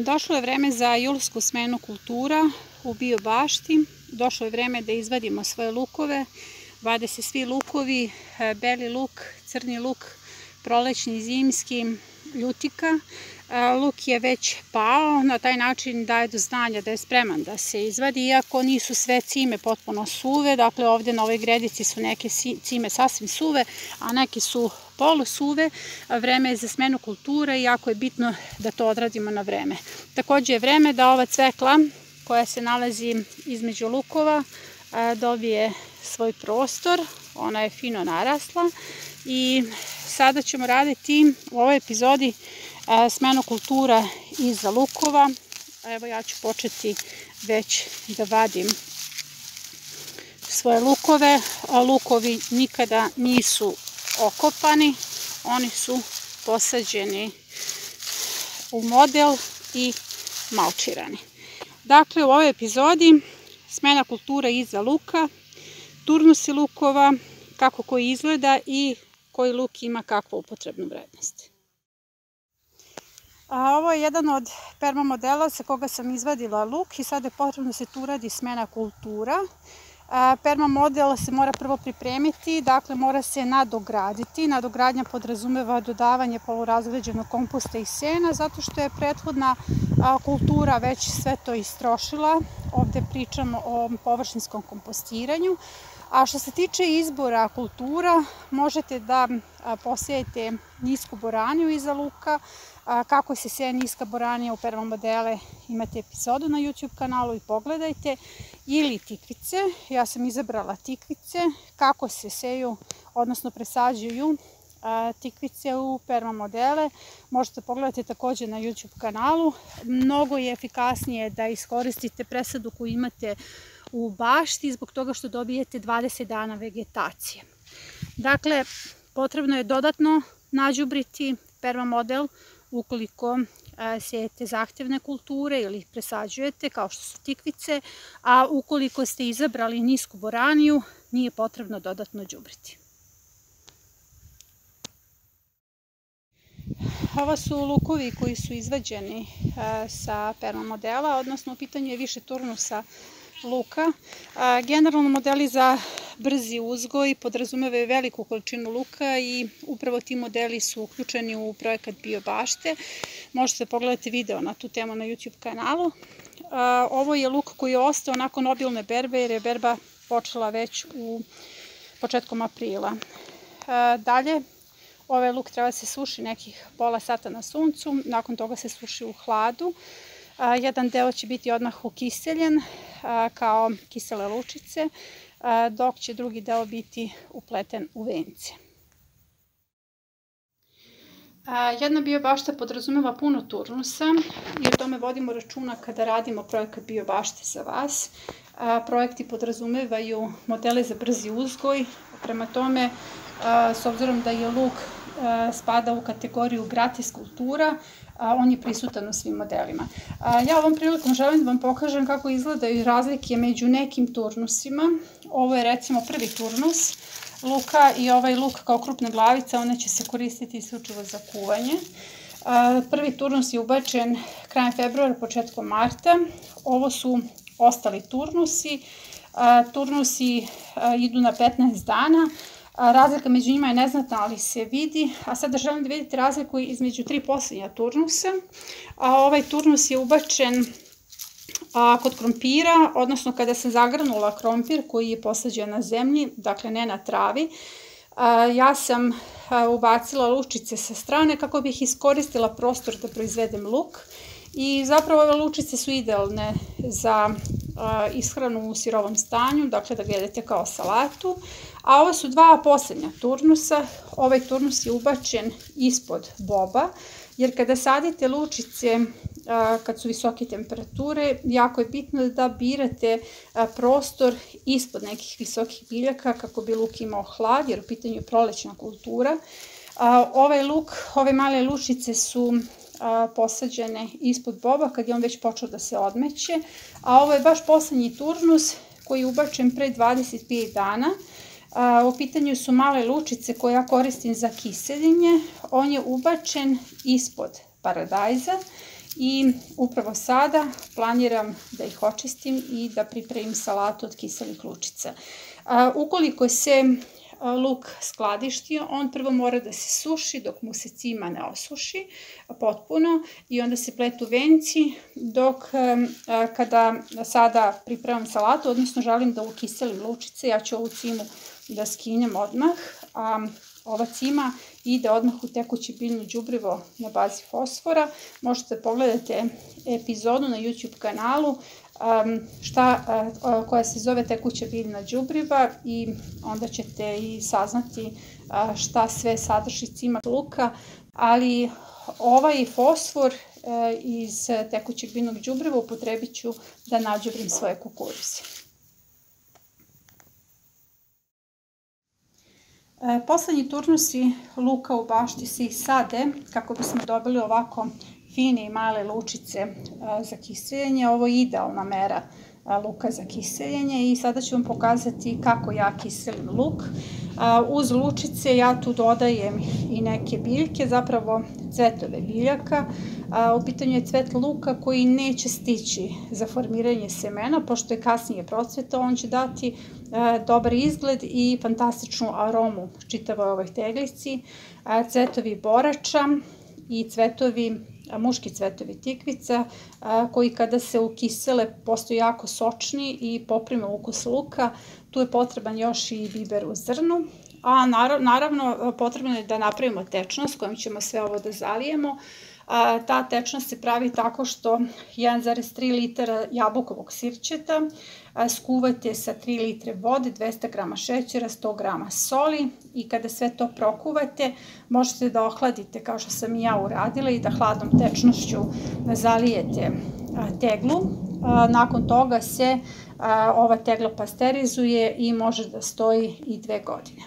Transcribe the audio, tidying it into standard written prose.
Došlo je vreme za julsku smenu kultura u bio bašti. Došlo je vreme da izvadimo svoje lukove. Vade se svi lukovi, beli luk, crni luk, prolećni, zimski, ljutika. Luk je već pao, na taj način daje do znanja da je spreman da se izvadi, iako nisu sve cime potpuno suve. Dakle, ovdje na ovoj gredici su neke cime sasvim suve, a neke su polusuve. Vreme je za smenu kulture i jako je bitno da to odradimo na vreme. Također je vreme da ova cvekla koja se nalazi između lukova dobije svoj prostor. Ona je fino narasla i sada ćemo raditi u ovoj epizodi smenu kultura iza lukova. Evo, ja ću početi već da vadim svoje lukove. Lukovi nikada nisu okopani, oni su posađeni u model i malčirani. Dakle, u ovoj epizodi smena kultura iza luka, turnusi lukova, kako koji izgleda i koji luk ima kakvu upotrebnu vrednost. Ovo je jedan od perma modela sa koga sam izvadila luk i sada je potrebno da se tu uradi smena kultura. Perma model se mora prvo pripremiti, dakle mora se nadograditi. Nadogradnja podrazumeva dodavanje polurazređenog komposta i sena, zato što je prethodna kultura već sve to istrošila. Ovdje pričamo o površinskom kompostiranju. A što se tiče izbora kultura, možete da posejete nisku boraniju iza luka. Kako se seje niska boranija u perma modele, imate epizodu na YouTube kanalu i pogledajte. Ili tikvice, ja sam izabrala tikvice. Kako se seju, odnosno presađuju tikvice u perma modele, možete pogledati također na YouTube kanalu. Mnogo je efikasnije da iskoristite presadu koju imate u bašti zbog toga što dobijete 20 dana vegetacije. Dakle, potrebno je dodatno nađubriti perma model ukoliko sejete zahtjevne kulture ili ih presađujete kao što su tikvice, a ukoliko ste izabrali nisku boraniju, nije potrebno dodatno đubriti. Ovo su lukovi koji su izvađeni sa perma modela, odnosno u pitanju je više turnusa luka. Generalno modeli za brzi uzgoj podrazumevaju veliku količinu luka i upravo ti modeli su uključeni u projekat Bio bašte. Možete pogledati video na tu temu na YouTube kanalu. Ovo je luk koji je ostao nakon obilne berbe jer je berba počela već u početkom aprila. Dalje, ovaj luk treba se suši nekih pola sata na suncu, nakon toga se suši u hladu. Jedan deo će biti odmah ukiseljen kao kisele lučice, dok će drugi deo biti upleten u vence. Jedna bio bašta podrazumeva puno turnusa i o tome vodimo računa kada radimo projekat Bio bašte za vas. Projekti podrazumevaju modele za brzi uzgoj, prema tome, s obzirom da je luk spada u kategoriju gratis kultura, on je prisutan u svim modelima. Ja ovom prilikom želim da vam pokažem kako izgledaju razlike među nekim turnusima. Ovo je recimo prvi turnus luka i ovaj luk kao krupna glavica, one će se koristiti isključivo za kuvanje. Prvi turnus je ubačen krajem februara, početkom marta. Ovo su ostali turnusi. Turnusi idu na 15 dana. Razlika među njima je neznatna, ali se vidi. A sada želim da vidite razliku između tri posljednja turnusa. Ovaj turnus je ubačen kod krompira, odnosno kada sam zagrnula krompir koji je posađen na zemlji, dakle ne na travi. Ja sam ubacila lučice sa strane kako bih iskoristila prostor da proizvedem luk. I zapravo ove lučice su idealne za ishranu u sirovom stanju, dakle da ga jedete kao salatu. A ovo su dva posljednja turnusa. Ovaj turnus je ubačen ispod boba, jer kada sadite lučice kad su visoke temperature, jako je bitno da birate prostor ispod nekih visokih biljaka kako bi luk imao hlad, jer u pitanju je prolećna kultura. Ovaj luk, ove male lučice su posađene ispod boba kad je on već počeo da se odmeće, a ovo je baš posljednji turnus koji je ubačen pre 25 dana. U pitanju su male lučice koje ja koristim za kiseljenje. On je ubačen ispod paradajza i upravo sada planiram da ih očistim i da pripremim salatu od kiselih lučica. Ukoliko se luk skladišti, on prvo mora da se suši dok mu se cima ne osuši potpuno i onda se pletu venci, dok kada sada pripremam salatu, odnosno želim da ukiselim lučice, ja ću ovu cimu da skinem odmah, a ova cima ide odmah u tekuće biljno đubrivo na bazi fosfora. Možete da pogledate epizodu na YouTube kanalu koja se zove tekuća biljna đubriva i onda ćete i saznati šta sve sadrži cima luka, ali ovaj fosfor iz tekućeg biljnog đubriva upotrebit ću da nađubrim svoje kukuruze. Poslednji turnusi luka u bašti se i sade kako bismo dobili ovako fine i male lučice za kiseljenje. Ovo je idealna mera luka za kiseljenje i sada ću vam pokazati kako ja kiselim luk. Uz lučice ja tu dodajem i neke biljke, zapravo cvetove biljaka. U pitanju je cvet luka koji neće stići za formiranje semena, pošto je kasnije procvetao, on će dati dobar izgled i fantastičnu aromu čitavoj ovoj teglici. Cvetovi borača i muški cvetovi tikvica, koji kada se ukisele postaju jako sočni i poprime ukus luka. Tu je potreban još i biber u zrnu, a naravno potrebno je da napravimo tečnost kojom ćemo sve ovo da zalijemo. Ta tečnost se pravi tako što 1,3 litara jabukovog sirćeta skuvate sa 3 litre vode, 200 grama šećera, 100 grama soli i kada sve to prokuvate možete da ohladite kao što sam i ja uradila i da hladnom tečnošću zalijete teglu. Nakon toga se ova tegla pasterizuje i može da stoji i 2 godine.